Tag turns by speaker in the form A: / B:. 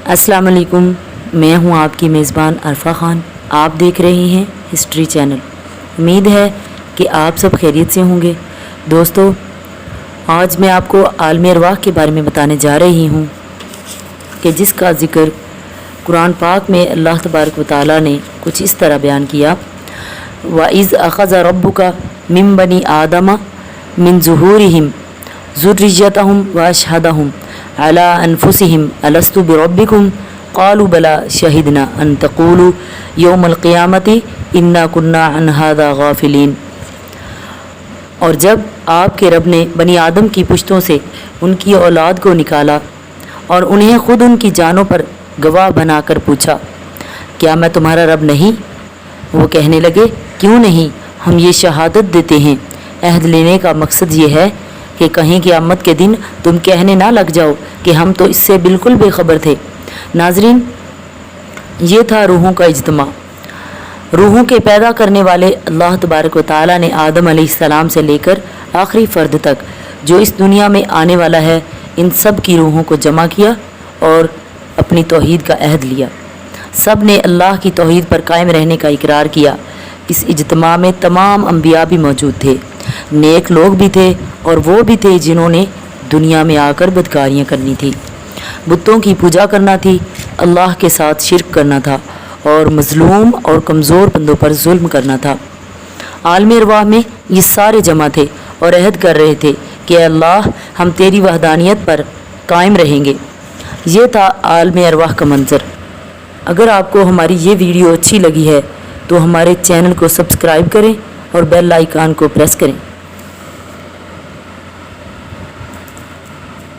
A: अस्सलाम वालेकुम, मैं हूं आपकी मेज़बान अरफा ख़ान। आप देख रहे हैं हिस्ट्री चैनल। उम्मीद है कि आप सब खैरियत से होंगे। दोस्तों, आज मैं आपको आलम अरवाह के बारे में बताने जा रही हूं कि जिसका ज़िक्र कुरान पाक में अल्लाह तबारक व तआला ने कुछ इस तरह बयान किया, व इज़ अख़ज़ रब्बुका मिन बनी आदम मिन ज़ुहूरिहिम ज़ुर्रिय्यतहुम व अशहदहुम अला अनफुसिहिम अलस्तु बिरब्बिकुम क़ालू बला शहिदना अन तक़ूलू यौमल क़ियामति इन्ना कुन्ना अन हाज़ा गाफ़िलीन। और जब आपके रब ने बनी आदम की पुश्तों से उनकी औलाद को निकाला और उन्हें खुद उनकी जानों पर गवाह बनाकर पूछा, क्या मैं तुम्हारा रब नहीं? वो कहने लगे, क्यों नहीं, हम ये शहादत देते हैं। अहद लेने का मकसद ये है कि कहीं क़यामत के दिन तुम कहने ना लग जाओ कि हम तो इससे बिल्कुल बेखबर थे। नाजरीन, ये था रूहों का इज्तिमा। रूहों के पैदा करने वाले अल्लाह तबारक व तआला ने आदम अलैहिस्सलाम से लेकर आखिरी फ़र्द तक जो इस दुनिया में आने वाला है, इन सब की रूहों को जमा किया और अपनी तौहीद का अहद लिया। सब ने अल्लाह की तौहीद पर कायम रहने का इकरार किया। इस इज्तिमा में तमाम अंबिया भी मौजूद थे, नेक लोग भी थे और वो भी थे जिन्होंने दुनिया में आकर बदकारियाँ करनी थी, बुतों की पूजा करना थी, अल्लाह के साथ शिरक करना था और मज़लूम और कमज़ोर बंदों पर जुल्म करना था। आलम अरवाह में ये सारे जमा थे और अहद कर रहे थे कि अल्लाह, हम तेरी वहदानियत पर कायम रहेंगे। ये था आलम अरवाह का मंज़र। अगर आपको हमारी ये वीडियो अच्छी लगी है तो हमारे चैनल को सब्सक्राइब करें और बेल आइकन को प्रेस करें।